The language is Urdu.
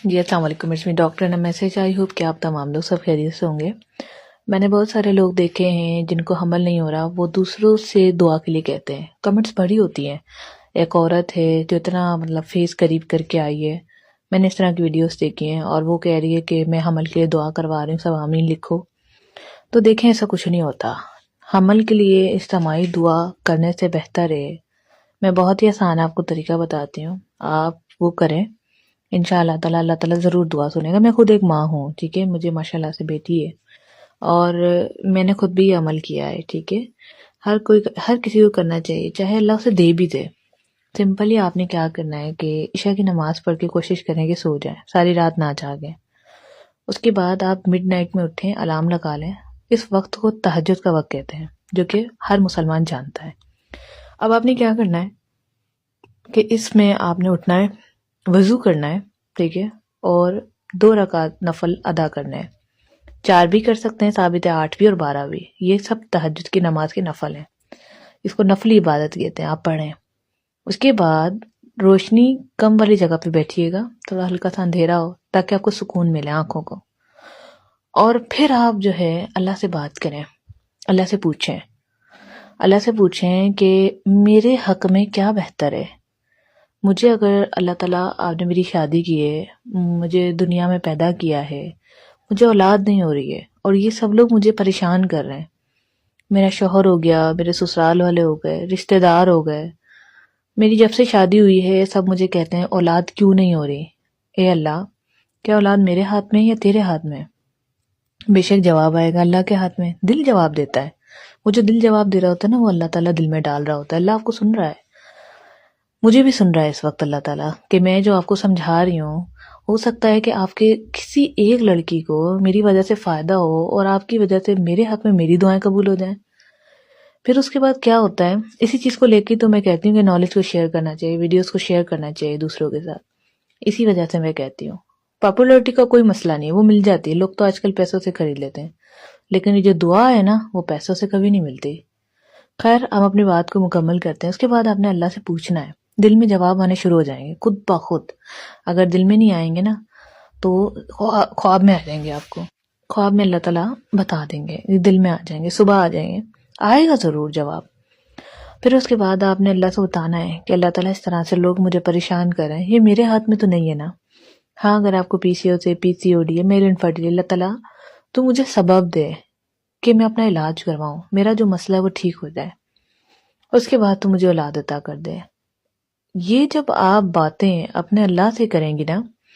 جی السلام علیکم، it's me doctor and message. I hope کہ آپ تمام لوگ سب خیریت سے ہوں گے۔ میں نے بہت سارے لوگ دیکھے ہیں جن کو حمل نہیں ہو رہا، وہ دوسروں سے دعا کے لیے کہتے ہیں، کمنٹس بڑی ہوتی ہیں۔ ایک عورت ہے جو اتنا فیس قریب کر کے آئی ہے، میں نے اس طرح کی ویڈیوز دیکھی ہیں، اور وہ کہہ رہی ہے کہ میں حمل کے لیے دعا کروا رہی ہوں، سب آمین لکھو۔ تو دیکھیں ایسا کچھ نہیں ہوتا۔ حمل کے لیے اجتماعی دعا کرنے سے بہتر ہے، میں بہت ہی آسان آپ کو طریقہ بتاتی ہوں، آپ وہ کریں، انشاءاللہ تعالیٰ اللہ تعالیٰ ضرور دعا سنے گا۔ میں خود ایک ماں ہوں، ٹھیک ہے، مجھے ماشاءاللہ سے بیٹی ہے، اور میں نے خود بھی عمل کیا ہے، ٹھیک ہے۔ ہر کسی کو کرنا چاہیے، چاہے اللہ اسے دے بھی دے۔ سمپلی آپ نے کیا کرنا ہے کہ عشاء کی نماز پڑھ کے کوشش کریں کہ سو جائیں، ساری رات نہ جاگیں۔ اس کے بعد آپ مڈ نائٹ میں اٹھیں، الارم لگا لیں۔ اس وقت کو تہجد کا وقت کہتے ہیں، جو کہ ہر مسلمان جانتا ہے۔ اب آپ نے کیا کرنا ہے کہ اس میں آپ نے اٹھنا ہے، وضو کرنا ہے، ٹھیک ہے، اور 2 رکعت نفل ادا کرنے ہیں۔ 4 بھی کر سکتے ہیں، ثابت ہے 8 بھی اور 12 بھی، یہ سب تہجد کی نماز کے نفل ہیں، اس کو نفلی عبادت کہتے ہیں، آپ پڑھیں۔ اس کے بعد روشنی کم والی جگہ پہ بیٹھیے گا، تھوڑا ہلکا سا اندھیرا ہو تاکہ آپ کو سکون ملے آنکھوں کو، اور پھر آپ جو ہے اللہ سے بات کریں، اللہ سے پوچھیں کہ میرے حق میں کیا بہتر ہے۔ مجھے اگر اللہ تعالیٰ آپ نے میری شادی کی ہے، مجھے دنیا میں پیدا کیا ہے، مجھے اولاد نہیں ہو رہی ہے، اور یہ سب لوگ مجھے پریشان کر رہے ہیں، میرا شوہر ہو گیا، میرے سسرال والے ہو گئے، رشتہ دار ہو گئے، میری جب سے شادی ہوئی ہے سب مجھے کہتے ہیں اولاد کیوں نہیں ہو رہی۔ اے اللہ، کیا اولاد میرے ہاتھ میں ہے یا تیرے ہاتھ میں؟ بے شک جواب آئے گا اللہ کے ہاتھ میں، دل جواب دیتا ہے۔ وہ جو دل جواب دے رہا ہوتا ہے نا، وہ اللہ تعالیٰ دل میں ڈال رہا ہوتا ہے۔ اللہ آپ کو سن رہا ہے، مجھے بھی سن رہا ہے اس وقت اللہ تعالیٰ، کہ میں جو آپ کو سمجھا رہی ہوں، ہو سکتا ہے کہ آپ کے کسی ایک لڑکی کو میری وجہ سے فائدہ ہو، اور آپ کی وجہ سے میرے حق میں میری دعائیں قبول ہو جائیں۔ پھر اس کے بعد کیا ہوتا ہے، اسی چیز کو لے کے تو میں کہتی ہوں کہ نالج کو شیئر کرنا چاہیے، ویڈیوز کو شیئر کرنا چاہیے دوسروں کے ساتھ۔ اسی وجہ سے میں کہتی ہوں پاپولرٹی کا کوئی مسئلہ نہیں ہے، وہ مل جاتی ہے، لوگ تو آج کل پیسوں سے خرید لیتے ہیں، لیکن یہ جو دعا ہے نا، وہ پیسوں سے کبھی نہیں ملتی۔ خیر، ہم اپنی بات کو مکمل کرتے ہیں۔ اس کے بعد آپ نے اللہ سے پوچھنا ہے، دل میں جواب آنے شروع ہو جائیں گے خود بخود۔ اگر دل میں نہیں آئیں گے نا تو خواب میں آ جائیں گے، آپ کو خواب میں اللہ تعالیٰ بتا دیں گے، دل میں آ جائیں گے، صبح آ جائیں گے، آئے گا ضرور جواب۔ پھر اس کے بعد آپ نے اللہ سے بتانا ہے کہ اللہ تعالیٰ اس طرح سے لوگ مجھے پریشان کر رہے ہیں، یہ میرے ہاتھ میں تو نہیں ہے نا۔ ہاں، اگر آپ کو پی سی او ڈی ہے، میل انفرٹیلٹی، اللہ تعالیٰ تو مجھے سبب دے کہ میں اپنا علاج کرواؤں، میرا جو مسئلہ ہے وہ ٹھیک ہو جائے، اس کے بعد تو مجھے اولاد عطا کر دے۔ یہ جب آپ باتیں اپنے اللہ سے کریں گی نا،